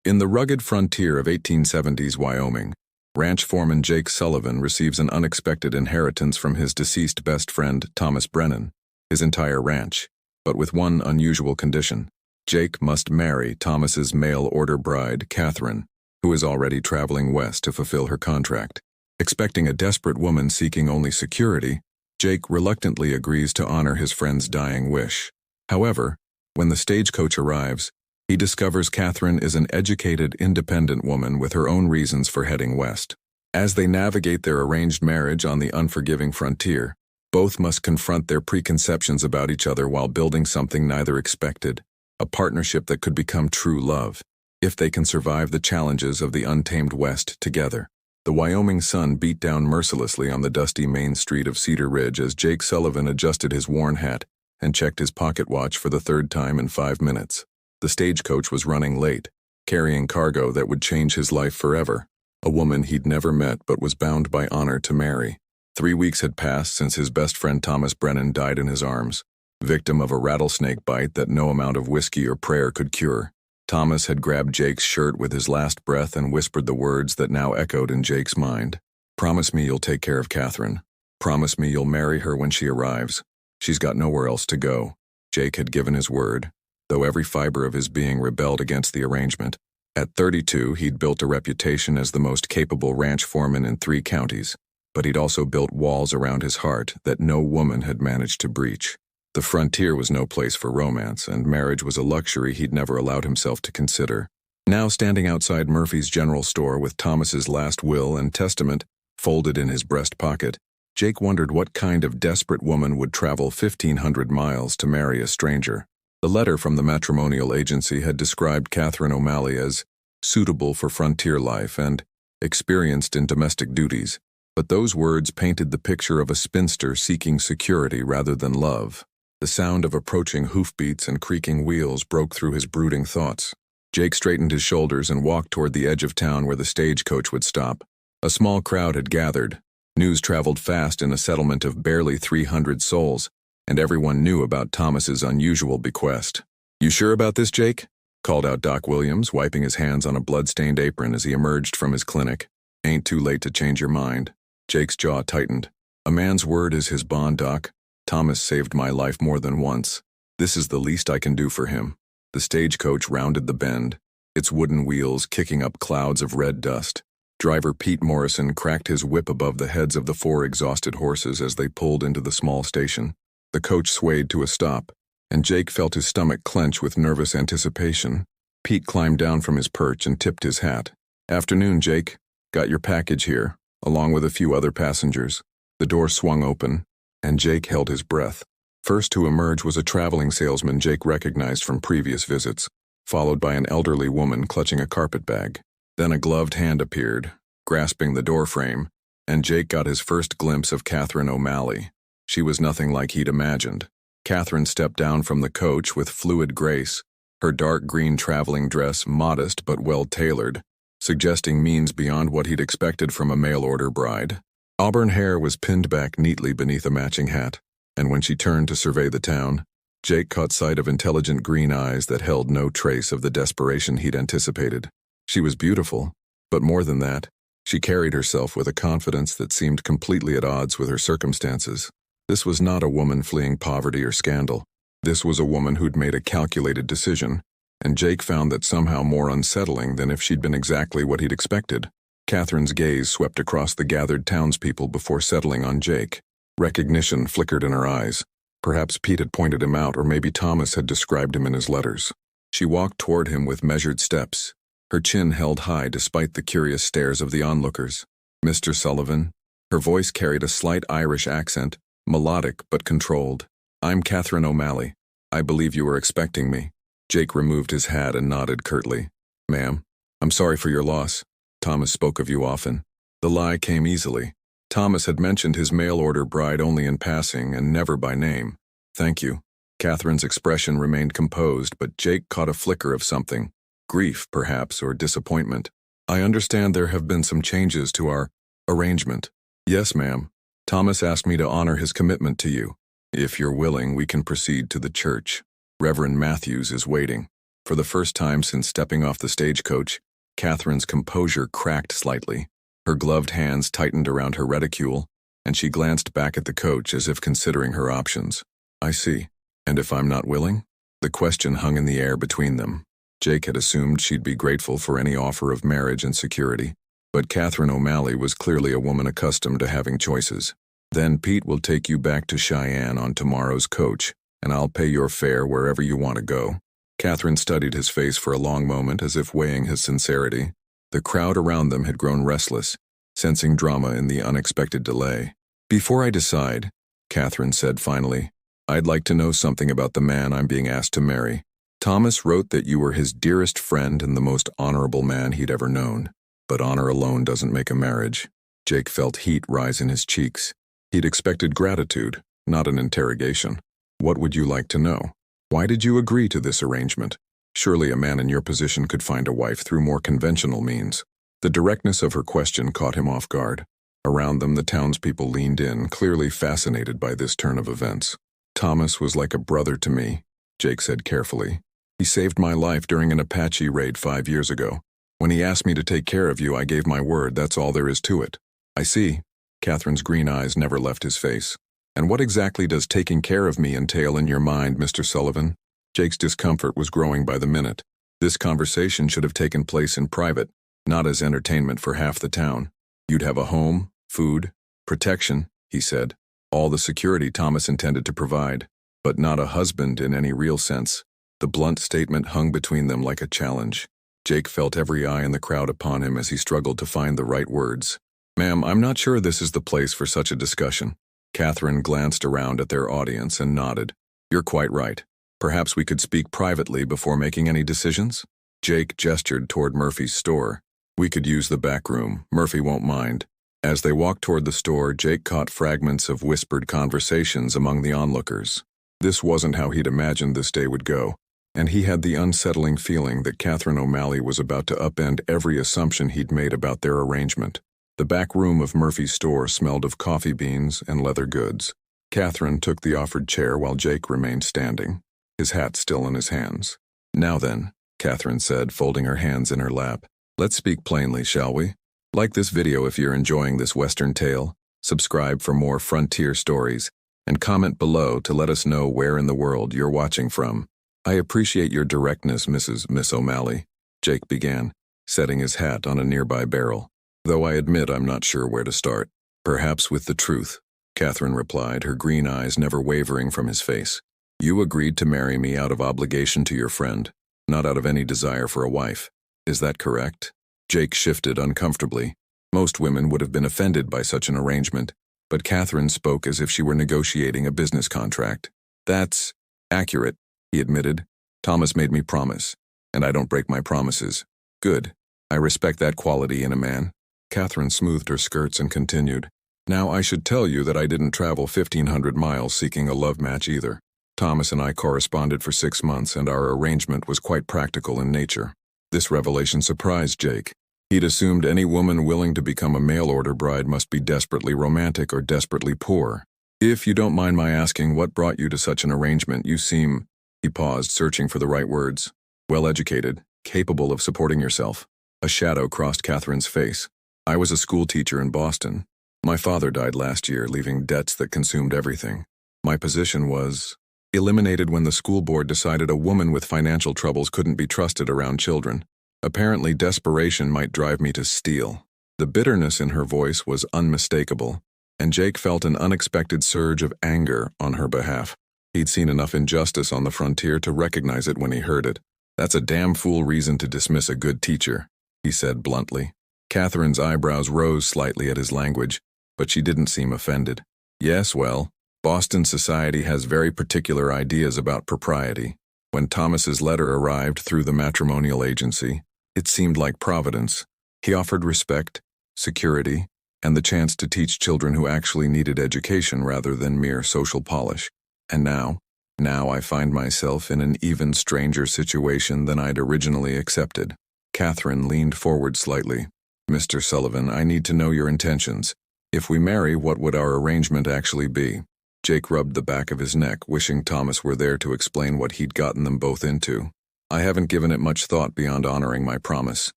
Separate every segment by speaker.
Speaker 1: In the rugged frontier of 1870s Wyoming, ranch foreman Jake Sullivan receives an unexpected inheritance from his deceased best friend Thomas Brennan, his entire ranch, but with one unusual condition. Jake must marry Thomas's mail-order bride, Catherine, who is already traveling west to fulfill her contract. Expecting a desperate woman seeking only security, Jake reluctantly agrees to honor his friend's dying wish. However, when the stagecoach arrives, he discovers Catherine is an educated, independent woman with her own reasons for heading west. As they navigate their arranged marriage on the unforgiving frontier, both must confront their preconceptions about each other while building something neither expected, a partnership that could become true love, if they can survive the challenges of the untamed West together. The Wyoming sun beat down mercilessly on the dusty main street of Cedar Ridge as Jake Sullivan adjusted his worn hat and checked his pocket watch for the third time in 5 minutes. The stagecoach was running late, carrying cargo that would change his life forever, a woman he'd never met but was bound by honor to marry. 3 weeks had passed since his best friend Thomas Brennan died in his arms, victim of a rattlesnake bite that no amount of whiskey or prayer could cure. Thomas had grabbed Jake's shirt with his last breath and whispered the words that now echoed in Jake's mind. "Promise me you'll take care of Catherine. Promise me you'll marry her when she arrives. She's got nowhere else to go." Jake had given his word, though every fiber of his being rebelled against the arrangement. At 32, he'd built a reputation as the most capable ranch foreman in 3 counties, but he'd also built walls around his heart that no woman had managed to breach. The frontier was no place for romance, and marriage was a luxury he'd never allowed himself to consider. Now standing outside Murphy's General Store with Thomas's last will and testament folded in his breast pocket, Jake wondered what kind of desperate woman would travel 1,500 miles to marry a stranger. The letter from the matrimonial agency had described Catherine O'Malley as suitable for frontier life and experienced in domestic duties, but those words painted the picture of a spinster seeking security rather than love. The sound of approaching hoofbeats and creaking wheels broke through his brooding thoughts. Jake straightened his shoulders and walked toward the edge of town where the stagecoach would stop. A small crowd had gathered. News traveled fast in a settlement of barely 300 souls, and everyone knew about Thomas's unusual bequest. "You sure about this, Jake?" called out Doc Williams, wiping his hands on a blood-stained apron as he emerged from his clinic. "Ain't too late to change your mind." Jake's jaw tightened. "A man's word is his bond, Doc. Thomas saved my life more than once. This is the least I can do for him." The stagecoach rounded the bend, its wooden wheels kicking up clouds of red dust. Driver Pete Morrison cracked his whip above the heads of the 4 exhausted horses as they pulled into the small station. The coach swayed to a stop, and Jake felt his stomach clench with nervous anticipation. Pete climbed down from his perch and tipped his hat. "Afternoon, Jake. Got your package here, along with a few other passengers." The door swung open, and Jake held his breath. First to emerge was a traveling salesman Jake recognized from previous visits, followed by an elderly woman clutching a carpet bag. Then a gloved hand appeared, grasping the doorframe, and Jake got his first glimpse of Catherine O'Malley. She was nothing like he'd imagined. Catherine stepped down from the coach with fluid grace, her dark green traveling dress modest but well-tailored, suggesting means beyond what he'd expected from a mail-order bride. Auburn hair was pinned back neatly beneath a matching hat, and when she turned to survey the town, Jake caught sight of intelligent green eyes that held no trace of the desperation he'd anticipated. She was beautiful, but more than that, she carried herself with a confidence that seemed completely at odds with her circumstances. This was not a woman fleeing poverty or scandal. This was a woman who'd made a calculated decision, and Jake found that somehow more unsettling than if she'd been exactly what he'd expected. Catherine's gaze swept across the gathered townspeople before settling on Jake. Recognition flickered in her eyes. Perhaps Pete had pointed him out, or maybe Thomas had described him in his letters. She walked toward him with measured steps, her chin held high despite the curious stares of the onlookers. "Mr. Sullivan." Her voice carried a slight Irish accent, melodic but controlled. "I'm Catherine O'Malley. I believe you were expecting me." Jake removed his hat and nodded curtly. "Ma'am, I'm sorry for your loss. Thomas spoke of you often." The lie came easily. Thomas had mentioned his mail-order bride only in passing and never by name. "Thank you." Catherine's expression remained composed, but Jake caught a flicker of something. Grief, perhaps, or disappointment. "I understand there have been some changes to our arrangement." "Yes, ma'am. Thomas asked me to honor his commitment to you. If you're willing, we can proceed to the church. Reverend Matthews is waiting." For For the first time since stepping off the stagecoach, Catherine's composure cracked slightly. Her gloved hands tightened around her reticule, and she glanced back at the coach as if considering her options. I see. And if I'm not willing? The question hung in the air between them. Jake had assumed she'd be grateful for any offer of marriage and security, but Catherine O'Malley was clearly a woman accustomed to having choices. Then Pete will take you back to Cheyenne on tomorrow's coach, and I'll pay your fare wherever you want to go. Catherine studied his face for a long moment as if weighing his sincerity. The crowd around them had grown restless, sensing drama in the unexpected delay. Before I decide, Catherine said finally, I'd like to know something about the man I'm being asked to marry. Thomas wrote that you were his dearest friend and the most honorable man he'd ever known. But honor alone doesn't make a marriage. Jake felt heat rise in his cheeks. He'd expected gratitude, not an interrogation. What would you like to know? Why did you agree to this arrangement? Surely a man in your position could find a wife through more conventional means. The directness of her question caught him off guard. Around them, the townspeople leaned in, clearly fascinated by this turn of events. Thomas was like a brother to me, Jake said carefully. He saved my life during an Apache raid 5 years ago. When he asked me to take care of you, I gave my word. That's all there is to it. I see. Catherine's green eyes never left his face. And what exactly does taking care of me entail in your mind, Mr. Sullivan? Jake's discomfort was growing by the minute. This conversation should have taken place in private, not as entertainment for half the town. You'd have a home, food, protection, he said. All the security Thomas intended to provide, but not a husband in any real sense. The blunt statement hung between them like a challenge. Jake felt every eye in the crowd upon him as he struggled to find the right words. Ma'am, I'm not sure this is the place for such a discussion. Catherine glanced around at their audience and nodded. You're quite right. Perhaps we could speak privately before making any decisions? Jake gestured toward Murphy's store. We could use the back room. Murphy won't mind. As they walked toward the store, Jake caught fragments of whispered conversations among the onlookers. This wasn't how he'd imagined this day would go, and he had the unsettling feeling that Catherine O'Malley was about to upend every assumption he'd made about their arrangement. The back room of Murphy's store smelled of coffee beans and leather goods. Catherine took the offered chair while Jake remained standing, his hat still in his hands. Now then, Catherine said, folding her hands in her lap. Let's speak plainly, shall we? Like this video if you're enjoying this Western tale, subscribe for more frontier stories, and comment below to let us know where in the world you're watching from. I appreciate your directness, Miss O'Malley, Jake began, setting his hat on a nearby barrel. Though I admit I'm not sure where to start. Perhaps with the truth, Catherine replied, her green eyes never wavering from his face. You agreed to marry me out of obligation to your friend, not out of any desire for a wife. Is that correct? Jake shifted uncomfortably. Most women would have been offended by such an arrangement, but Catherine spoke as if she were negotiating a business contract. That's accurate, he admitted. Thomas made me promise, and I don't break my promises. Good. I respect that quality in a man. Catherine smoothed her skirts and continued. Now I should tell you that I didn't travel 1,500 miles seeking a love match either. Thomas and I corresponded for 6 months, and our arrangement was quite practical in nature. This revelation surprised Jake. He'd assumed any woman willing to become a mail-order bride must be desperately romantic or desperately poor. If you don't mind my asking what brought you to such an arrangement, you seem, he paused, searching for the right words, well-educated, capable of supporting yourself. A shadow crossed Catherine's face. I was a school teacher in Boston. My father died last year, leaving debts that consumed everything. My position was eliminated when the school board decided a woman with financial troubles couldn't be trusted around children. Apparently, desperation might drive me to steal. The bitterness in her voice was unmistakable, and Jake felt an unexpected surge of anger on her behalf. He'd seen enough injustice on the frontier to recognize it when he heard it. That's a damn fool reason to dismiss a good teacher, he said bluntly. Catherine's eyebrows rose slightly at his language, but she didn't seem offended. Yes, well, Boston society has very particular ideas about propriety. When Thomas's letter arrived through the matrimonial agency, it seemed like providence. He offered respect, security, and the chance to teach children who actually needed education rather than mere social polish. And now I find myself in an even stranger situation than I'd originally accepted. Catherine leaned forward slightly. Mr. Sullivan, I need to know your intentions. If we marry, what would our arrangement actually be? Jake rubbed the back of his neck, wishing Thomas were there to explain what he'd gotten them both into. I haven't given it much thought beyond honoring my promise.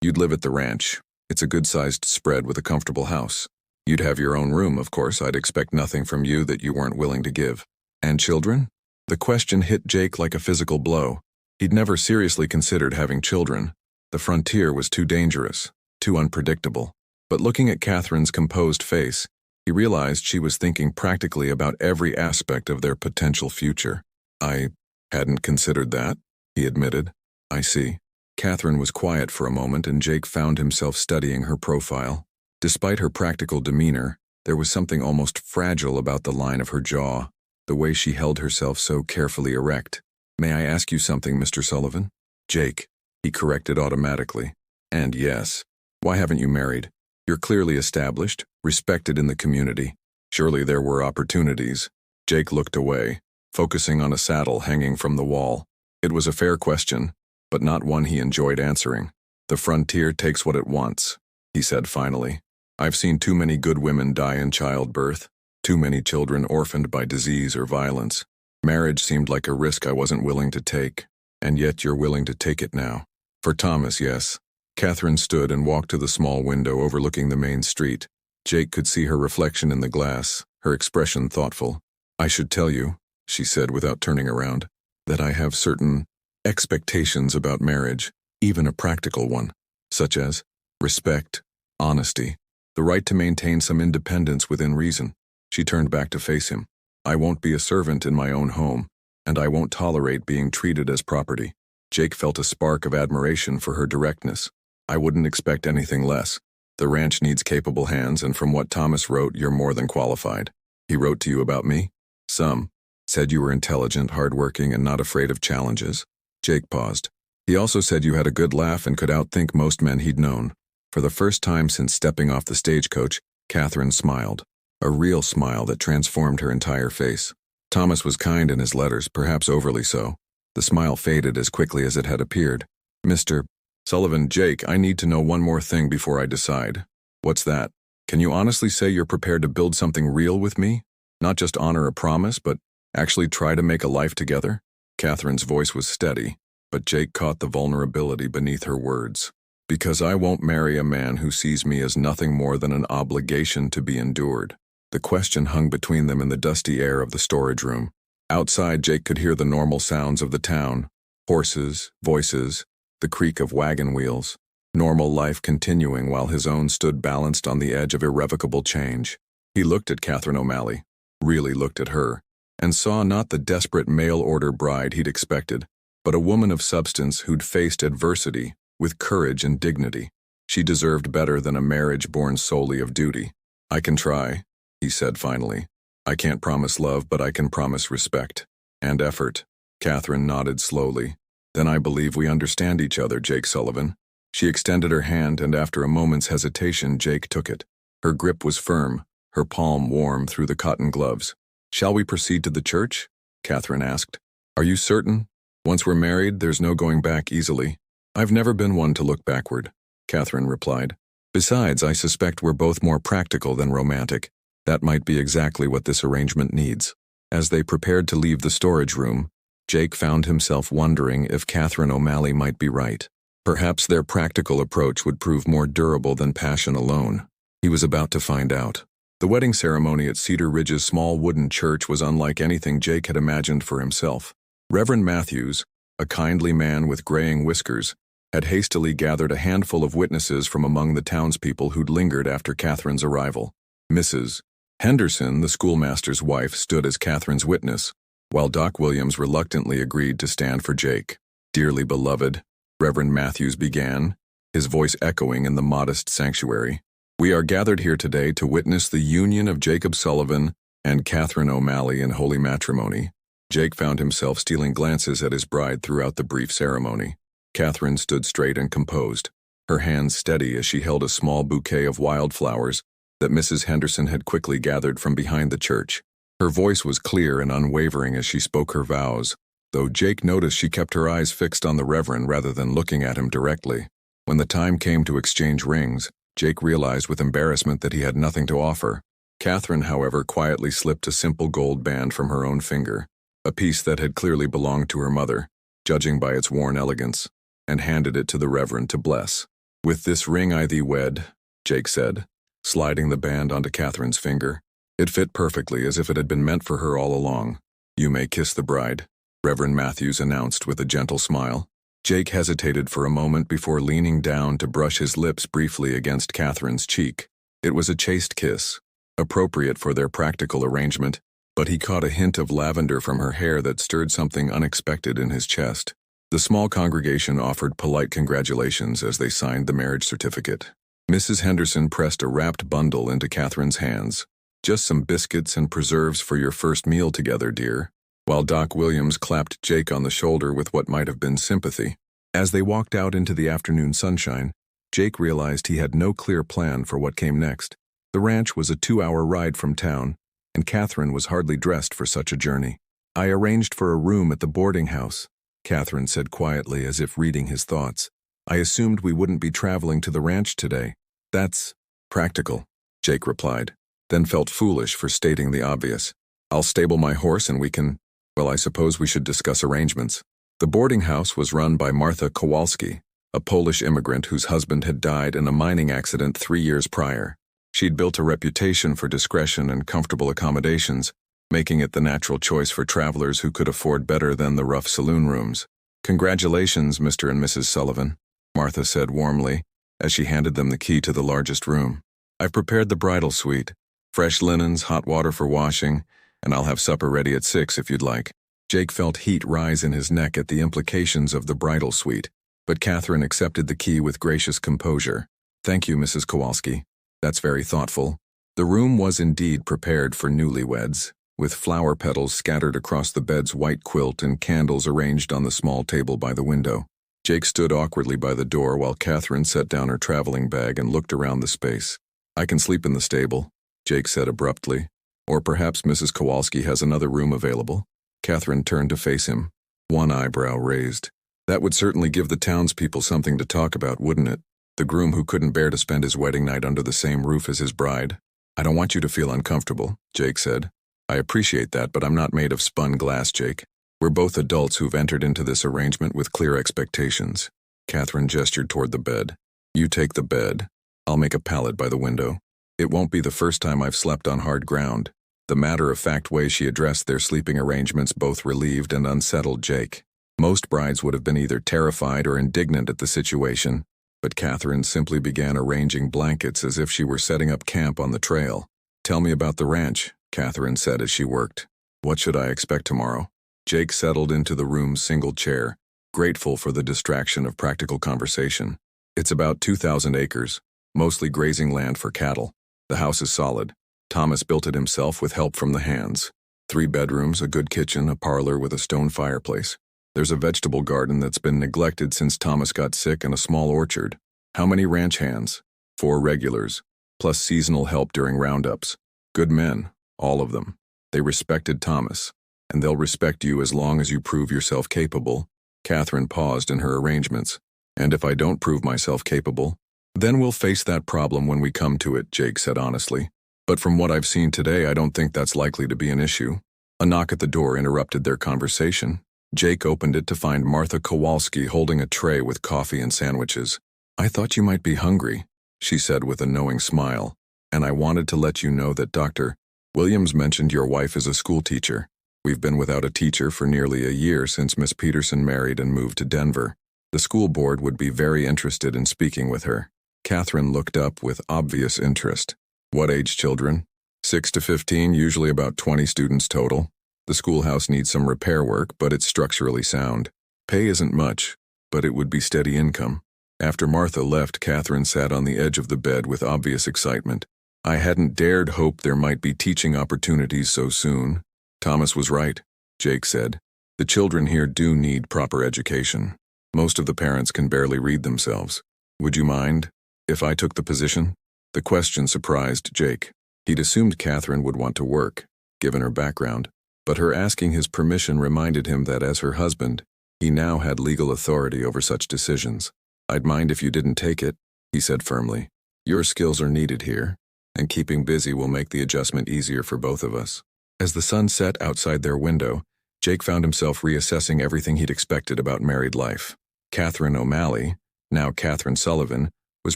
Speaker 1: You'd live at the ranch. It's a good-sized spread with a comfortable house. You'd have your own room, of course. I'd expect nothing from you that you weren't willing to give. And children? The question hit Jake like a physical blow. He'd never seriously considered having children. The frontier was too dangerous, too unpredictable. But looking at Catherine's composed face, he realized she was thinking practically about every aspect of their potential future. I hadn't considered that, he admitted. I see. Catherine was quiet for a moment, and Jake found himself studying her profile. Despite her practical demeanor, there was something almost fragile about the line of her jaw, the way she held herself so carefully erect. May I ask you something, Mr. Sullivan? Jake, he corrected automatically. And yes. Why haven't you married? You're clearly established, respected in the community. Surely there were opportunities. Jake looked away, focusing on a saddle hanging from the wall. It was a fair question, but not one he enjoyed answering. The frontier takes what it wants, he said finally. I've seen too many good women die in childbirth, too many children orphaned by disease or violence. Marriage seemed like a risk I wasn't willing to take, and yet you're willing to take it now. For Thomas, yes. Catherine stood and walked to the small window overlooking the main street. Jake could see her reflection in the glass, her expression thoughtful. I should tell you, she said without turning around, that I have certain expectations about marriage, even a practical one, such as respect, honesty, the right to maintain some independence within reason. She turned back to face him. I won't be a servant in my own home, and I won't tolerate being treated as property. Jake felt a spark of admiration for her directness. I wouldn't expect anything less. The ranch needs capable hands, and from what Thomas wrote, you're more than qualified. He wrote to you about me? Some. Said you were intelligent, hardworking, and not afraid of challenges. Jake paused. He also said you had a good laugh and could outthink most men he'd known. For the first time since stepping off the stagecoach, Catherine smiled. A real smile that transformed her entire face. Thomas was kind in his letters, perhaps overly so. The smile faded as quickly as it had appeared. Mr. Sullivan, Jake, I need to know one more thing before I decide. What's that? Can you honestly say you're prepared to build something real with me? Not just honor a promise, but actually try to make a life together? Catherine's voice was steady, but Jake caught the vulnerability beneath her words. Because I won't marry a man who sees me as nothing more than an obligation to be endured. The question hung between them in the dusty air of the storage room. Outside, Jake could hear the normal sounds of the town. Horses, voices, the creak of wagon wheels. Normal life continuing while his own stood balanced on the edge of irrevocable change. He looked at Catherine O'Malley, really looked at her, and saw not the desperate mail-order bride he'd expected, but a woman of substance who'd faced adversity with courage and dignity. She deserved better than a marriage born solely of duty. I can try, he said finally. I can't promise love, but I can promise respect. And effort. Catherine nodded slowly. Then I believe we understand each other, Jake Sullivan. She extended her hand, and after a moment's hesitation, Jake took it. Her grip was firm, her palm warm through the cotton gloves. Shall we proceed to the church? Catherine asked. Are you certain? Once we're married, there's no going back easily. I've never been one to look backward, Catherine replied. Besides, I suspect we're both more practical than romantic. That might be exactly what this arrangement needs. As they prepared to leave the storage room, Jake found himself wondering if Catherine O'Malley might be right. Perhaps their practical approach would prove more durable than passion alone. He was about to find out. The wedding ceremony at Cedar Ridge's small wooden church was unlike anything Jake had imagined for himself. Reverend Matthews, a kindly man with graying whiskers, had hastily gathered a handful of witnesses from among the townspeople who'd lingered after Catherine's arrival. Mrs. Henderson, the schoolmaster's wife, stood as Catherine's witness, while Doc Williams reluctantly agreed to stand for Jake. Dearly beloved, Reverend Matthews began, his voice echoing in the modest sanctuary. We are gathered here today to witness the union of Jacob Sullivan and Catherine O'Malley in holy matrimony. Jake found himself stealing glances at his bride throughout the brief ceremony. Catherine stood straight and composed, her hands steady as she held a small bouquet of wildflowers that Mrs. Henderson had quickly gathered from behind the church. Her voice was clear and unwavering as she spoke her vows, though Jake noticed she kept her eyes fixed on the Reverend rather than looking at him directly. When the time came to exchange rings, Jake realized with embarrassment that he had nothing to offer. Catherine, however, quietly slipped a simple gold band from her own finger, a piece that had clearly belonged to her mother. judging by its worn elegance, and handed it to the Reverend to bless. "With this ring I thee wed," Jake said, sliding the band onto Catherine's finger. It fit perfectly, as if it had been meant for her all along. "You may kiss the bride," Reverend Matthews announced with a gentle smile. Jake hesitated for a moment before leaning down to brush his lips briefly against Catherine's cheek. It was a chaste kiss, appropriate for their practical arrangement, but he caught a hint of lavender from her hair that stirred something unexpected in his chest. The small congregation offered polite congratulations as they signed the marriage certificate. Mrs. Henderson pressed a wrapped bundle into Catherine's hands. "Just some biscuits and preserves for your first meal together, dear," while Doc Williams clapped Jake on the shoulder with what might have been sympathy. As they walked out into the afternoon sunshine, Jake realized he had no clear plan for what came next. The ranch was a 2-hour ride from town, and Catherine was hardly dressed for such a journey. "I arranged for a room at the boarding house," Catherine said quietly, as if reading his thoughts. "I assumed we wouldn't be traveling to the ranch today." "That's practical," Jake replied, then felt foolish for stating the obvious. "I'll stable my horse and we can, well, I suppose we should discuss arrangements." The boarding house was run by Martha Kowalski, a Polish immigrant whose husband had died in a mining accident 3 years prior. She'd built a reputation for discretion and comfortable accommodations, making it the natural choice for travelers who could afford better than the rough saloon rooms. "Congratulations, Mr. and Mrs. Sullivan," Martha said warmly, as she handed them the key to the largest room. "I've prepared the bridal suite. Fresh linens, hot water for washing, and I'll have supper ready at 6 if you'd like." Jake felt heat rise in his neck at the implications of the bridal suite, but Catherine accepted the key with gracious composure. "Thank you, Mrs. Kowalski. That's very thoughtful." The room was indeed prepared for newlyweds, with flower petals scattered across the bed's white quilt and candles arranged on the small table by the window. Jake stood awkwardly by the door while Catherine set down her traveling bag and looked around the space. "I can sleep in the stable," Jake said abruptly. "Or perhaps Mrs. Kowalski has another room available." Catherine turned to face him, one eyebrow raised. "That would certainly give the townspeople something to talk about, wouldn't it? The groom who couldn't bear to spend his wedding night under the same roof as his bride." "I don't want you to feel uncomfortable," Jake said. "I appreciate that, but I'm not made of spun glass, Jake. We're both adults who've entered into this arrangement with clear expectations." Catherine gestured toward the bed. "You take the bed. I'll make a pallet by the window. It won't be the first time I've slept on hard ground." The matter-of-fact way she addressed their sleeping arrangements both relieved and unsettled Jake. Most brides would have been either terrified or indignant at the situation, but Catherine simply began arranging blankets as if she were setting up camp on the trail. "Tell me about the ranch," Catherine said as she worked. "What should I expect tomorrow?" Jake settled into the room's single chair, grateful for the distraction of practical conversation. "It's about 2,000 acres, mostly grazing land for cattle. The house is solid. Thomas built it himself with help from the hands. 3 bedrooms, a good kitchen, a parlor with a stone fireplace. There's a vegetable garden that's been neglected since Thomas got sick and a small orchard. How many ranch hands? 4 regulars, plus seasonal help during roundups. Good men, all of them. They respected Thomas, and they'll respect you as long as you prove yourself capable." Catherine paused in her arrangements. "And if I don't prove myself capable, then we'll face that problem when we come to it," Jake said honestly. "But from what I've seen today, I don't think that's likely to be an issue." A knock at the door interrupted their conversation. Jake opened it to find Martha Kowalski holding a tray with coffee and sandwiches. "I thought you might be hungry," she said with a knowing smile, "and I wanted to let you know that Dr. Williams mentioned your wife is a school teacher. We've been without a teacher for nearly a year since Miss Peterson married and moved to Denver. The school board would be very interested in speaking with her." Catherine looked up with obvious interest. "What age children?" 6 to 15, usually about 20 students total. The schoolhouse needs some repair work, but it's structurally sound. Pay isn't much, but it would be steady income." After Martha left, Catherine sat on the edge of the bed with obvious excitement. "I hadn't dared hope there might be teaching opportunities so soon." "Thomas was right," Jake said. "The children here do need proper education. Most of the parents can barely read themselves. Would you mind if I took the position?" The question surprised Jake. He'd assumed Catherine would want to work, given her background, but her asking his permission reminded him that as her husband, he now had legal authority over such decisions. "I'd mind if you didn't take it," he said firmly. "Your skills are needed here, and keeping busy will make the adjustment easier for both of us." As the sun set outside their window, Jake found himself reassessing everything he'd expected about married life. Catherine O'Malley, now Catherine Sullivan, was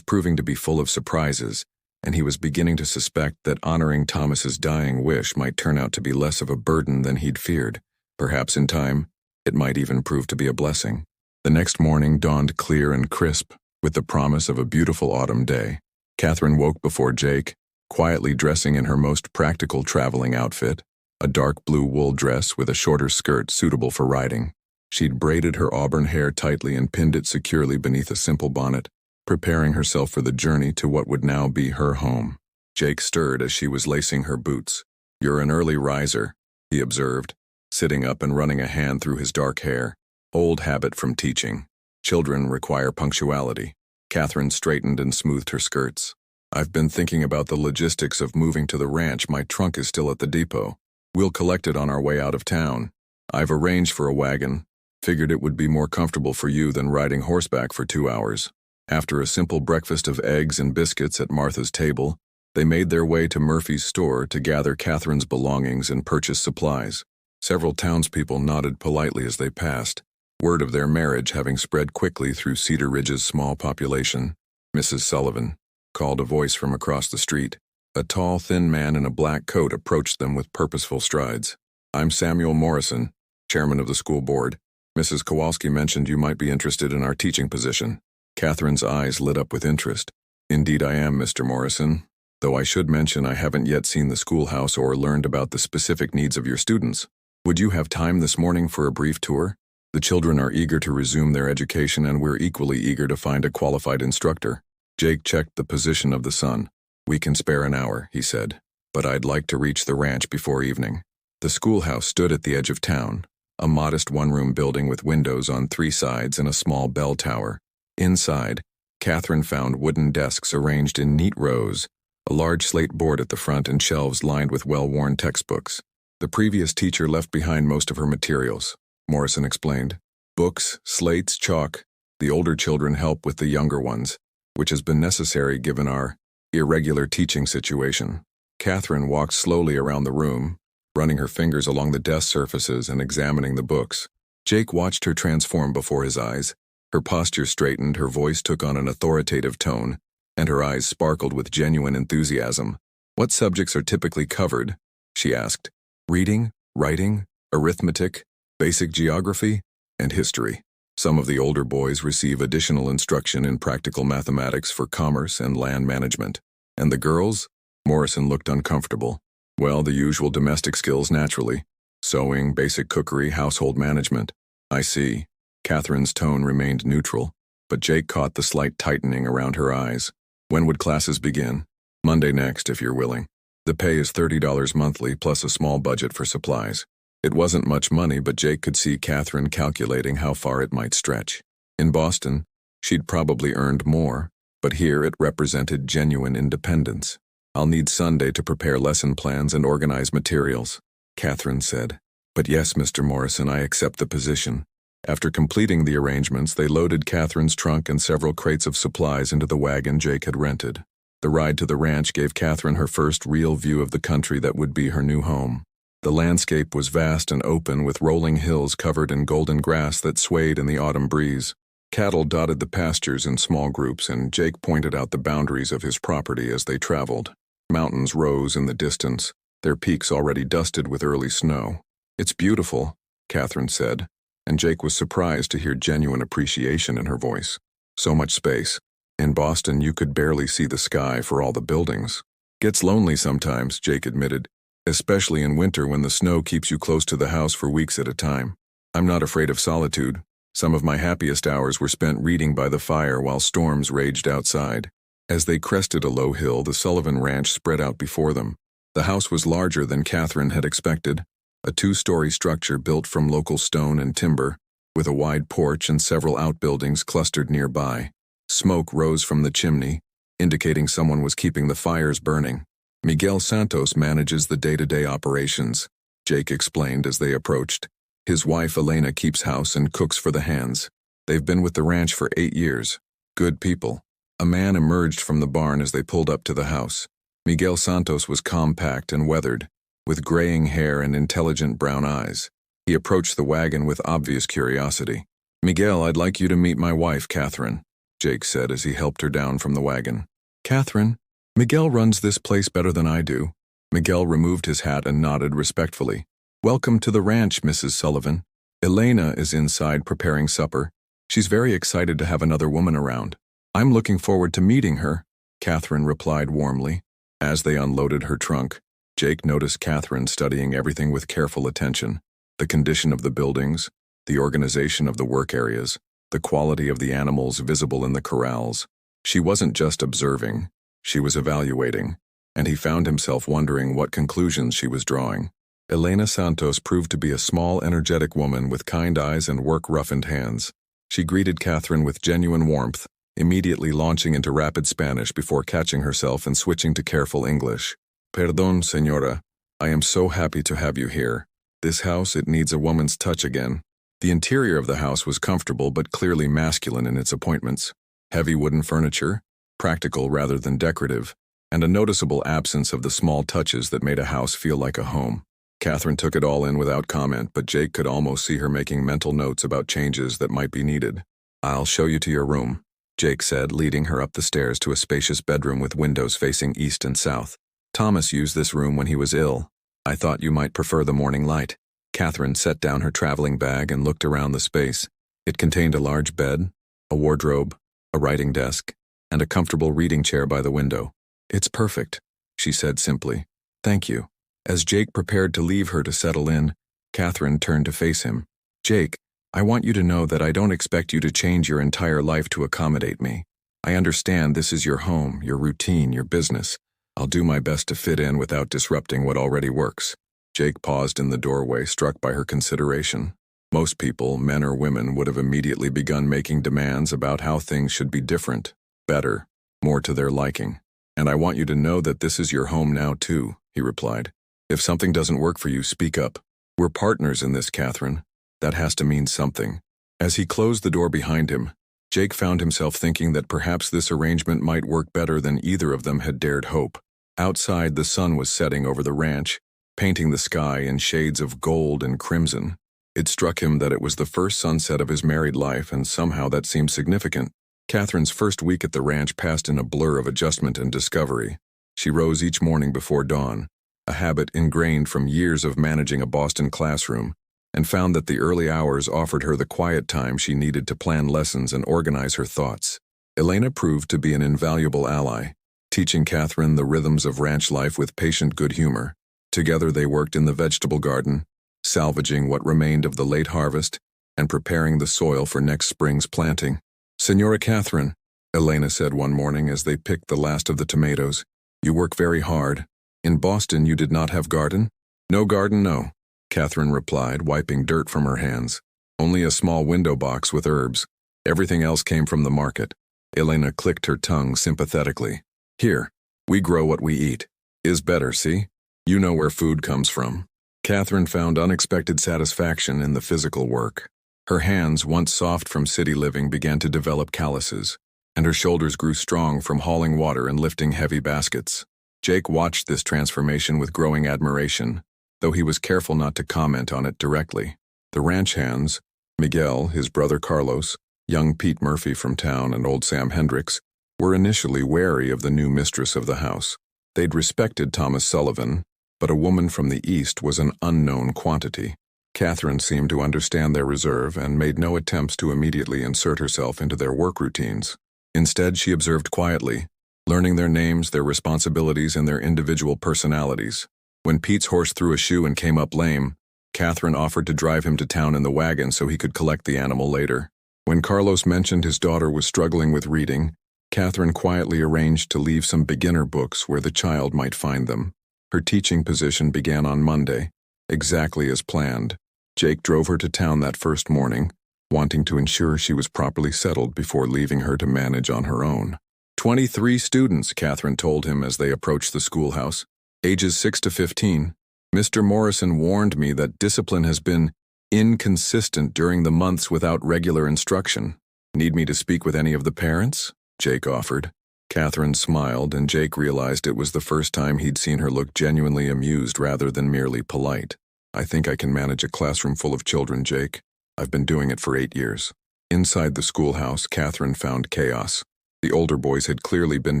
Speaker 1: proving to be full of surprises, and he was beginning to suspect that honoring Thomas's dying wish might turn out to be less of a burden than he'd feared. Perhaps in time, it might even prove to be a blessing. The next morning dawned clear and crisp, with the promise of a beautiful autumn day. Catherine woke before Jake, quietly dressing in her most practical traveling outfit, a dark blue wool dress with a shorter skirt suitable for riding. She'd braided her auburn hair tightly and pinned it securely beneath a simple bonnet, preparing herself for the journey to what would now be her home. Jake stirred as she was lacing her boots. "You're an early riser," he observed, sitting up and running a hand through his dark hair. "Old habit from teaching. Children require punctuality." Catherine straightened and smoothed her skirts. "I've been thinking about the logistics of moving to the ranch. My trunk is still at the depot. We'll collect it on our way out of town. I've arranged for a wagon. Figured it would be more comfortable for you than riding horseback for 2 hours." After a simple breakfast of eggs and biscuits at Martha's table, they made their way to Murphy's store to gather Catherine's belongings and purchase supplies. Several townspeople nodded politely as they passed, word of their marriage having spread quickly through Cedar Ridge's small population. "Mrs. Sullivan," called a voice from across the street. A tall, thin man in a black coat approached them with purposeful strides. "I'm Samuel Morrison, chairman of the school board. Mrs. Kowalski mentioned you might be interested in our teaching position." Catherine's eyes lit up with interest. "Indeed I am, Mr. Morrison, though I should mention I haven't yet seen the schoolhouse or learned about the specific needs of your students. Would you have time this morning for a brief tour? The children are eager to resume their education, and we're equally eager to find a qualified instructor." Jake checked the position of the sun. "We can spare an hour," he said, "but I'd like to reach the ranch before evening." The schoolhouse stood at the edge of town, a modest one-room building with windows on 3 sides and a small bell tower. Inside, Catherine found wooden desks arranged in neat rows, a large slate board at the front, and shelves lined with well-worn textbooks. "The previous teacher left behind most of her materials," Morrison explained. "Books, slates, chalk. The older children help with the younger ones, which has been necessary given our irregular teaching situation." Catherine walked slowly around the room, running her fingers along the desk surfaces and examining the books. Jake watched her transform before his eyes. Her posture straightened, her voice took on an authoritative tone, and her eyes sparkled with genuine enthusiasm. "What subjects are typically covered?" she asked. "Reading, writing, arithmetic, basic geography, and history. Some of the older boys receive additional instruction in practical mathematics for commerce and land management. And the girls?" Morrison looked uncomfortable. "Well, the usual domestic skills naturally. Sewing, basic cookery, household management." "I see." Catherine's tone remained neutral, but Jake caught the slight tightening around her eyes. "When would classes begin?" "Monday next, if you're willing. The pay is $30 monthly plus a small budget for supplies." It wasn't much money, but Jake could see Catherine calculating how far it might stretch. In Boston, she'd probably earned more, but here it represented genuine independence. "I'll need Sunday to prepare lesson plans and organize materials," Catherine said. "But yes, Mr. Morrison, I accept the position." After completing the arrangements, they loaded Catherine's trunk and several crates of supplies into the wagon Jake had rented. The ride to the ranch gave Catherine her first real view of the country that would be her new home. The landscape was vast and open, with rolling hills covered in golden grass that swayed in the autumn breeze. Cattle dotted the pastures in small groups, and Jake pointed out the boundaries of his property as they traveled. Mountains rose in the distance, their peaks already dusted with early snow. "It's beautiful," Catherine said, and Jake was surprised to hear genuine appreciation in her voice. "So much space. In Boston, you could barely see the sky for all the buildings." "Gets lonely sometimes," Jake admitted, "especially in winter when the snow keeps you close to the house for weeks at a time. I'm not afraid of solitude. Some of my happiest hours were spent reading by the fire while storms raged outside." As they crested a low hill, the Sullivan Ranch spread out before them. The house was larger than Catherine had expected, a 2-story structure built from local stone and timber, with a wide porch and several outbuildings clustered nearby. Smoke rose from the chimney, indicating someone was keeping the fires burning. "Miguel Santos manages the day-to-day operations," Jake explained as they approached. "His wife Elena keeps house and cooks for the hands. They've been with the ranch for 8 years. Good people." A man emerged from the barn as they pulled up to the house. Miguel Santos was compact and weathered, with graying hair and intelligent brown eyes. He approached the wagon with obvious curiosity. "Miguel, I'd like you to meet my wife, Catherine," Jake said as he helped her down from the wagon. "Catherine? Miguel runs this place better than I do." Miguel removed his hat and nodded respectfully. "Welcome to the ranch, Mrs. Sullivan. Elena is inside preparing supper. She's very excited to have another woman around. I'm looking forward to meeting her," Catherine replied warmly. As they unloaded her trunk, Jake noticed Catherine studying everything with careful attention. The condition of the buildings, the organization of the work areas, the quality of the animals visible in the corrals. She wasn't just observing, she was evaluating, and he found himself wondering what conclusions she was drawing. Elena Santos proved to be a small, energetic woman with kind eyes and work-roughened hands. She greeted Catherine with genuine warmth, immediately launching into rapid Spanish before catching herself and switching to careful English. "Perdón, señora. I am so happy to have you here. This house, it needs a woman's touch again." The interior of the house was comfortable but clearly masculine in its appointments. Heavy wooden furniture, practical rather than decorative, and a noticeable absence of the small touches that made a house feel like a home. Catherine took it all in without comment, but Jake could almost see her making mental notes about changes that might be needed. "I'll show you to your room," Jake said, leading her up the stairs to a spacious bedroom with windows facing east and south. "Thomas used this room when he was ill. I thought you might prefer the morning light." Catherine set down her traveling bag and looked around the space. It contained a large bed, a wardrobe, a writing desk, and a comfortable reading chair by the window. "It's perfect," she said simply. "Thank you." As Jake prepared to leave her to settle in, Catherine turned to face him. "Jake, I want you to know that I don't expect you to change your entire life to accommodate me. I understand this is your home, your routine, your business. I'll do my best to fit in without disrupting what already works." Jake paused in the doorway, struck by her consideration. Most people, men or women, would have immediately begun making demands about how things should be different, better, more to their liking. "And I want you to know that this is your home now too," he replied. "If something doesn't work for you, speak up. We're partners in this, Catherine. That has to mean something." As he closed the door behind him, Jake found himself thinking that perhaps this arrangement might work better than either of them had dared hope. Outside, the sun was setting over the ranch, painting the sky in shades of gold and crimson. It struck him that it was the first sunset of his married life, and somehow that seemed significant. Catherine's first week at the ranch passed in a blur of adjustment and discovery. She rose each morning before dawn, a habit ingrained from years of managing a Boston classroom, and found that the early hours offered her the quiet time she needed to plan lessons and organize her thoughts. Elena proved to be an invaluable ally, teaching Catherine the rhythms of ranch life with patient good humor. Together they worked in the vegetable garden, salvaging what remained of the late harvest and preparing the soil for next spring's planting. "Senora Catherine," Elena said one morning as they picked the last of the tomatoes, "you work very hard. In Boston you did not have garden?" "No garden, no," Catherine replied, wiping dirt from her hands. "Only a small window box with herbs. Everything else came from the market." Elena clicked her tongue sympathetically. "Here, we grow what we eat. Is better, see? You know where food comes from." Catherine found unexpected satisfaction in the physical work. Her hands, once soft from city living, began to develop calluses, and her shoulders grew strong from hauling water and lifting heavy baskets. Jake watched this transformation with growing admiration, though he was careful not to comment on it directly. The ranch hands, Miguel, his brother Carlos, young Pete Murphy from town, and old Sam Hendricks, were initially wary of the new mistress of the house. They'd respected Thomas Sullivan, but a woman from the East was an unknown quantity. Catherine seemed to understand their reserve and made no attempts to immediately insert herself into their work routines. Instead, she observed quietly, learning their names, their responsibilities, and their individual personalities. When Pete's horse threw a shoe and came up lame, Catherine offered to drive him to town in the wagon so he could collect the animal later. When Carlos mentioned his daughter was struggling with reading, Catherine quietly arranged to leave some beginner books where the child might find them. Her teaching position began on Monday, exactly as planned. Jake drove her to town that first morning, wanting to ensure she was properly settled before leaving her to manage on her own. 23 students, Catherine told him as they approached the schoolhouse, ages 6 to 15. "Mr. Morrison warned me that discipline has been inconsistent during the months without regular instruction. Need me to speak with any of the parents?" Jake offered. Catherine smiled, and Jake realized it was the first time he'd seen her look genuinely amused rather than merely polite. I think I can manage a classroom full of children, Jake. I've been doing it for 8 years. Inside the schoolhouse, Catherine found chaos. The older boys had clearly been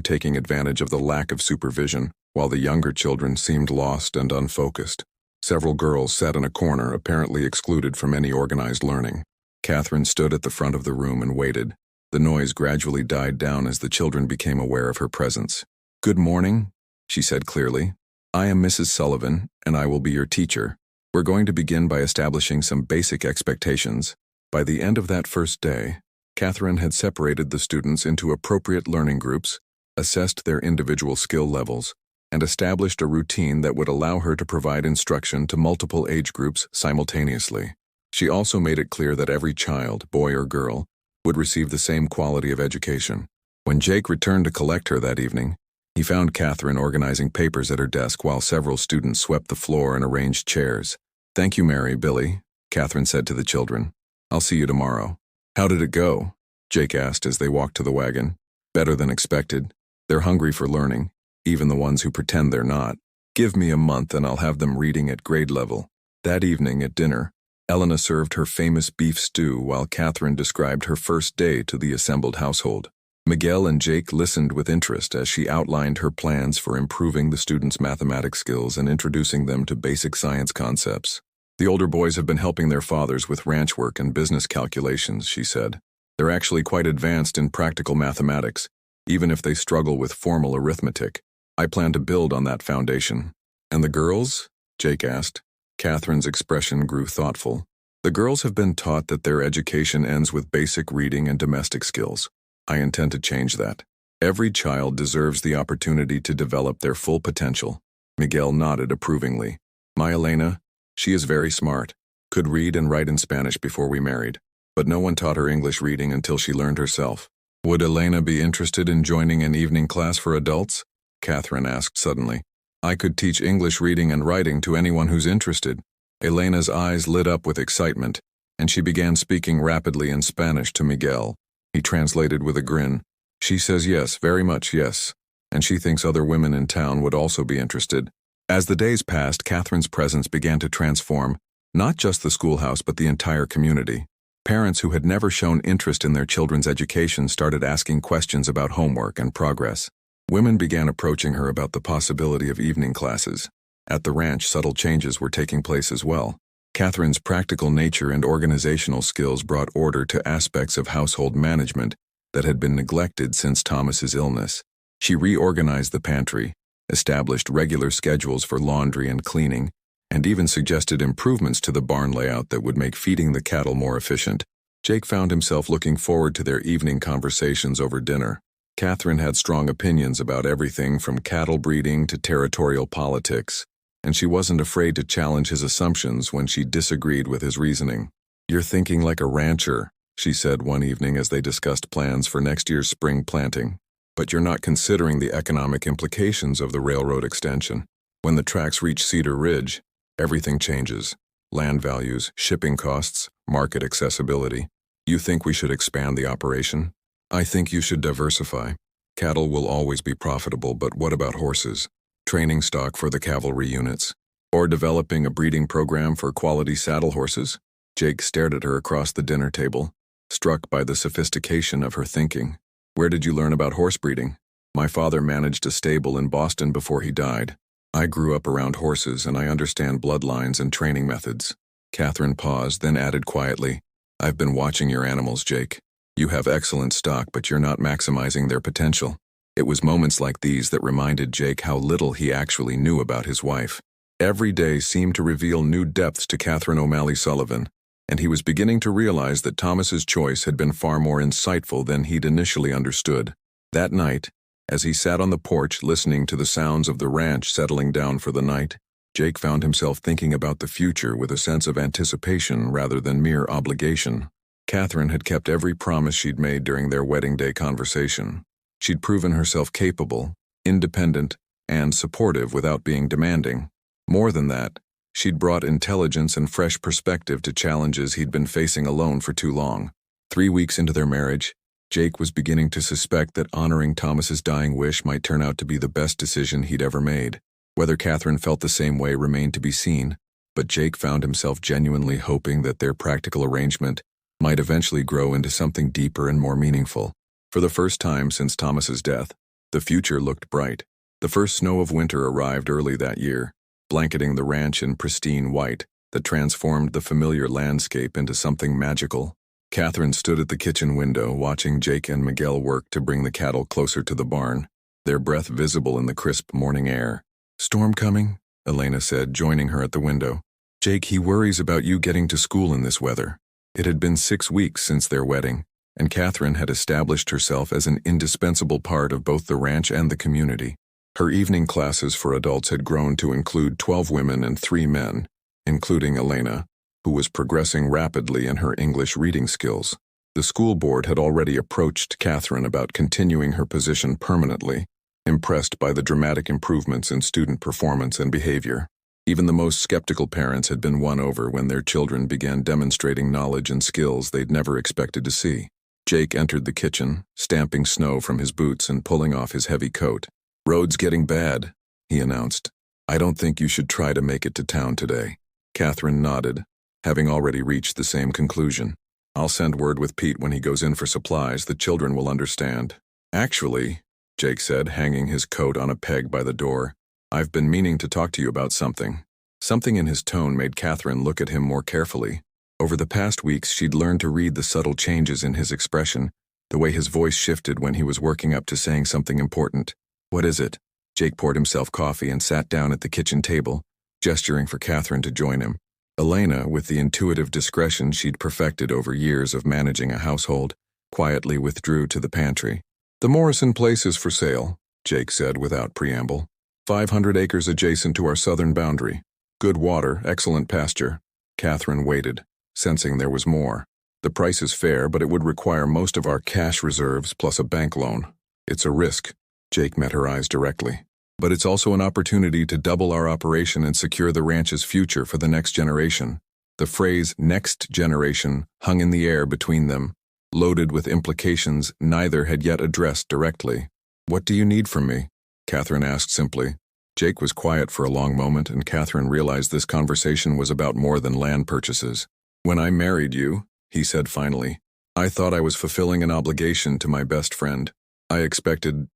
Speaker 1: taking advantage of the lack of supervision, while the younger children seemed lost and unfocused. Several girls sat in a corner, apparently excluded from any organized learning. Catherine stood at the front of the room and waited. The noise gradually died down as the children became aware of her presence. "Good morning," she said clearly. "I am Mrs. Sullivan, and I will be your teacher. We're going to begin by establishing some basic expectations." By the end of that first day, Catherine had separated the students into appropriate learning groups, assessed their individual skill levels, and established a routine that would allow her to provide instruction to multiple age groups simultaneously. She also made it clear that every child, boy or girl, would receive the same quality of education. When Jake returned to collect her that evening, he found Catherine organizing papers at her desk while several students swept the floor and arranged chairs. "Thank you, Mary, Billy," Catherine said to the children. "I'll see you tomorrow." "How did it go?" Jake asked as they walked to the wagon. "Better than expected. They're hungry for learning, even the ones who pretend they're not. Give me a month and I'll have them reading at grade level." That evening at dinner, Elena served her famous beef stew while Catherine described her first day to the assembled household. Miguel and Jake listened with interest as she outlined her plans for improving the students' mathematics skills and introducing them to basic science concepts. "The older boys have been helping their fathers with ranch work and business calculations," she said. "They're actually quite advanced in practical mathematics, even if they struggle with formal arithmetic. I plan to build on that foundation." "And the girls?" Jake asked. Catherine's expression grew thoughtful. "The girls have been taught that their education ends with basic reading and domestic skills. I intend to change that. Every child deserves the opportunity to develop their full potential." Miguel nodded approvingly. "My Elena, she is very smart, could read and write in Spanish before we married, but no one taught her English reading until she learned herself." "Would Elena be interested in joining an evening class for adults?" Catherine asked suddenly. "I could teach English reading and writing to anyone who's interested." Elena's eyes lit up with excitement, and she began speaking rapidly in Spanish to Miguel. He translated with a grin. "She says yes, very much yes, and she thinks other women in town would also be interested." As the days passed, Catherine's presence began to transform, not just the schoolhouse but the entire community. Parents who had never shown interest in their children's education started asking questions about homework and progress. Women began approaching her about the possibility of evening classes. At the ranch, subtle changes were taking place as well. Catherine's practical nature and organizational skills brought order to aspects of household management that had been neglected since Thomas's illness. She reorganized the pantry, established regular schedules for laundry and cleaning, and even suggested improvements to the barn layout that would make feeding the cattle more efficient. Jake found himself looking forward to their evening conversations over dinner. Catherine had strong opinions about everything from cattle breeding to territorial politics, and she wasn't afraid to challenge his assumptions when she disagreed with his reasoning. "You're thinking like a rancher," she said one evening as they discussed plans for next year's spring planting. "But you're not considering the economic implications of the railroad extension. When the tracks reach Cedar Ridge, everything changes. Land values, shipping costs, market accessibility. You think we should expand the operation?" "I think you should diversify. Cattle will always be profitable, but what about horses? Training stock for the cavalry units? Or developing a breeding program for quality saddle horses?" Jake stared at her across the dinner table, struck by the sophistication of her thinking. "Where did you learn about horse breeding?" "My father managed a stable in Boston before he died. I grew up around horses and I understand bloodlines and training methods." Catherine paused, then added quietly, "I've been watching your animals, Jake. You have excellent stock, but you're not maximizing their potential." It was moments like these that reminded Jake how little he actually knew about his wife. Every day seemed to reveal new depths to Catherine O'Malley Sullivan, and he was beginning to realize that Thomas's choice had been far more insightful than he'd initially understood. That night, as he sat on the porch listening to the sounds of the ranch settling down for the night, Jake found himself thinking about the future with a sense of anticipation rather than mere obligation. Catherine had kept every promise she'd made during their wedding day conversation. She'd proven herself capable, independent, and supportive without being demanding. More than that, she'd brought intelligence and fresh perspective to challenges he'd been facing alone for too long. 3 weeks into their marriage, Jake was beginning to suspect that honoring Thomas's dying wish might turn out to be the best decision he'd ever made. Whether Catherine felt the same way remained to be seen, but Jake found himself genuinely hoping that their practical arrangement might eventually grow into something deeper and more meaningful. For the first time since Thomas's death, the future looked bright. The first snow of winter arrived early that year, blanketing the ranch in pristine white that transformed the familiar landscape into something magical. Catherine stood at the kitchen window watching Jake and Miguel work to bring the cattle closer to the barn, their breath visible in the crisp morning air. "Storm coming?" Elena said, joining her at the window. "Jake, he worries about you getting to school in this weather." It had been 6 weeks since their wedding, and Catherine had established herself as an indispensable part of both the ranch and the community. Her evening classes for adults had grown to include 12 women and 3 men, including Elena, who was progressing rapidly in her English reading skills. The school board had already approached Catherine about continuing her position permanently, impressed by the dramatic improvements in student performance and behavior. Even the most skeptical parents had been won over when their children began demonstrating knowledge and skills they'd never expected to see. Jake entered the kitchen, stamping snow from his boots and pulling off his heavy coat. "Road's getting bad," he announced. "I don't think you should try to make it to town today." Catherine nodded, having already reached the same conclusion. "I'll send word with Pete when he goes in for supplies. The children will understand." "Actually," Jake said, hanging his coat on a peg by the door, "I've been meaning to talk to you about something." Something in his tone made Catherine look at him more carefully. Over the past weeks, she'd learned to read the subtle changes in his expression, the way his voice shifted when he was working up to saying something important. "What is it?" Jake poured himself coffee and sat down at the kitchen table, gesturing for Catherine to join him. Elena, with the intuitive discretion she'd perfected over years of managing a household, quietly withdrew to the pantry. "The Morrison place is for sale," Jake said without preamble. 500 acres adjacent to our southern boundary. Good water, excellent pasture." Catherine waited, sensing there was more. "The price is fair, but it would require most of our cash reserves plus a bank loan. It's a risk." Jake met her eyes directly. "But it's also an opportunity to double our operation and secure the ranch's future for the next generation." The phrase "next generation" hung in the air between them, loaded with implications neither had yet addressed directly. "What do you need from me?" Catherine asked simply. Jake was quiet for a long moment, and Catherine realized this conversation was about more than land purchases. "When I married you," he said finally, "I thought I was fulfilling an obligation to my best friend. I expected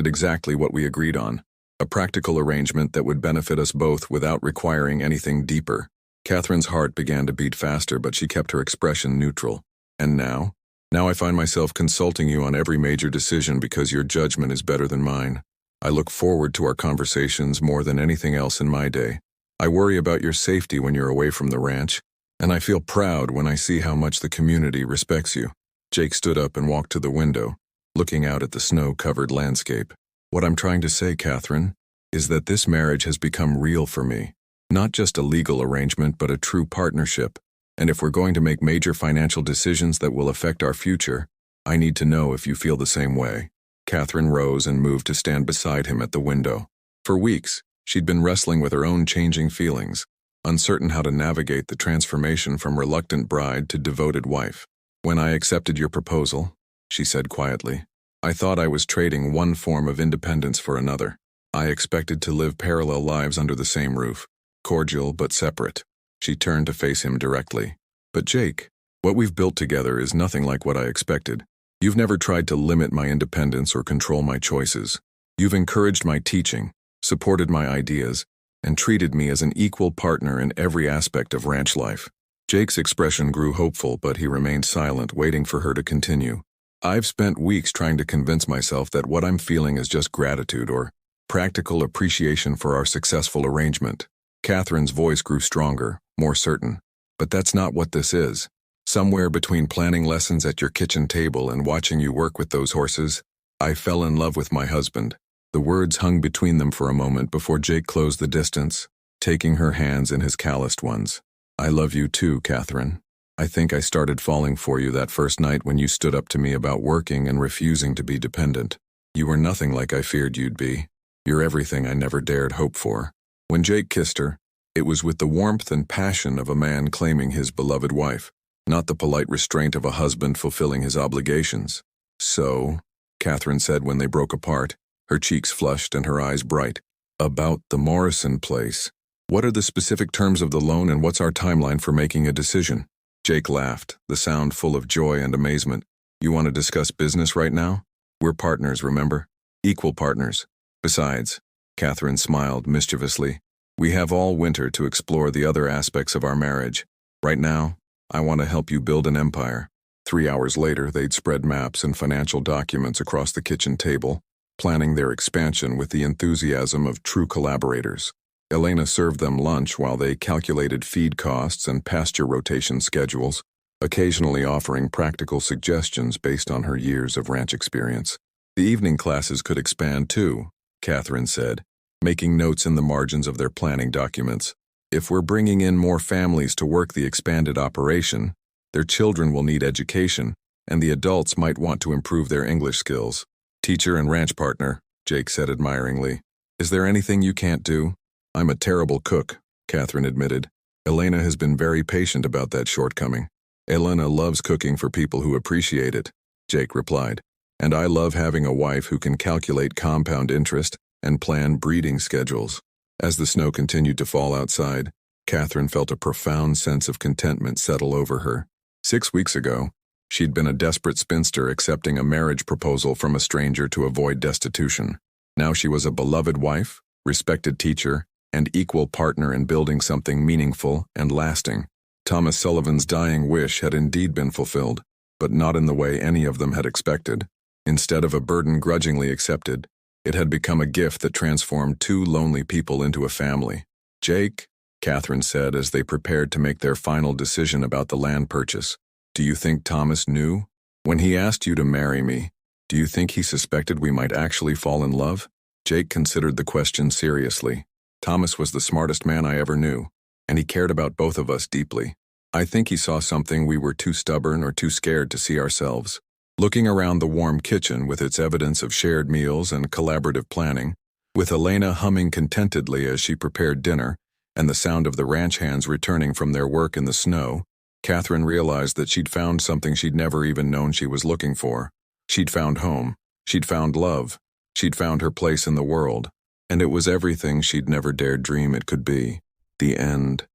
Speaker 1: exactly what we agreed on, a practical arrangement that would benefit us both without requiring anything deeper." Catherine's heart began to beat faster, but she kept her expression neutral. "And now? Now I find myself consulting you on every major decision because your judgment is better than mine. I look forward to our conversations more than anything else in my day. I worry about your safety when you're away from the ranch, and I feel proud when I see how much the community respects you." Jake stood up and walked to the window, looking out at the snow-covered landscape. "What I'm trying to say, Catherine, is that this marriage has become real for me. Not just a legal arrangement, but a true partnership. And if we're going to make major financial decisions that will affect our future, I need to know if you feel the same way." Catherine rose and moved to stand beside him at the window. For weeks, she'd been wrestling with her own changing feelings, uncertain how to navigate the transformation from reluctant bride to devoted wife. "When I accepted your proposal," she said quietly, "I thought I was trading one form of independence for another. I expected to live parallel lives under the same roof, cordial but separate." She turned to face him directly. "But Jake, what we've built together is nothing like what I expected. You've never tried to limit my independence or control my choices. You've encouraged my teaching, supported my ideas, and treated me as an equal partner in every aspect of ranch life." Jake's expression grew hopeful, but he remained silent, waiting for her to continue. "I've spent weeks trying to convince myself that what I'm feeling is just gratitude or practical appreciation for our successful arrangement." Catherine's voice grew stronger, more certain. "But that's not what this is. Somewhere between planning lessons at your kitchen table and watching you work with those horses, I fell in love with my husband." The words hung between them for a moment before Jake closed the distance, taking her hands in his calloused ones. "I love you too, Catherine. I think I started falling for you that first night when you stood up to me about working and refusing to be dependent. You were nothing like I feared you'd be. You're everything I never dared hope for." When Jake kissed her, it was with the warmth and passion of a man claiming his beloved wife, not the polite restraint of a husband fulfilling his obligations. "So," Catherine said when they broke apart, her cheeks flushed and her eyes bright, "about the Morrison place. What are the specific terms of the loan and what's our timeline for making a decision? Jake laughed, the sound full of joy and amazement. You want to discuss business right now? We're partners, remember? Equal partners. Besides, Catherine smiled mischievously, we have all winter to explore the other aspects of our marriage. Right now, I want to help you build an empire. 3 hours later, they'd spread maps and financial documents across the kitchen table, planning their expansion with the enthusiasm of true collaborators. Elena served them lunch while they calculated feed costs and pasture rotation schedules, occasionally offering practical suggestions based on her years of ranch experience. The evening classes could expand too, Catherine said, making notes in the margins of their planning documents. If we're bringing in more families to work the expanded operation, their children will need education, and the adults might want to improve their English skills. Teacher and ranch partner, Jake said admiringly. Is there anything you can't do? I'm a terrible cook, Catherine admitted. Elena has been very patient about that shortcoming. Elena loves cooking for people who appreciate it, Jake replied. And I love having a wife who can calculate compound interest and plan breeding schedules. As the snow continued to fall outside, Catherine felt a profound sense of contentment settle over her. 6 weeks ago, she'd been a desperate spinster accepting a marriage proposal from a stranger to avoid destitution. Now she was a beloved wife, respected teacher, and equal partner in building something meaningful and lasting. Thomas Sullivan's dying wish had indeed been fulfilled, but not in the way any of them had expected. Instead of a burden grudgingly accepted, it had become a gift that transformed two lonely people into a family. Jake, Catherine said as they prepared to make their final decision about the land purchase, do you think Thomas knew? When he asked you to marry me, do you think he suspected we might actually fall in love? Jake considered the question seriously. Thomas was the smartest man I ever knew, and he cared about both of us deeply. I think he saw something we were too stubborn or too scared to see ourselves. Looking around the warm kitchen with its evidence of shared meals and collaborative planning, with Elena humming contentedly as she prepared dinner, and the sound of the ranch hands returning from their work in the snow, Catherine realized that she'd found something she'd never even known she was looking for. She'd found home. She'd found love. She'd found her place in the world. And it was everything she'd never dared dream it could be. The end.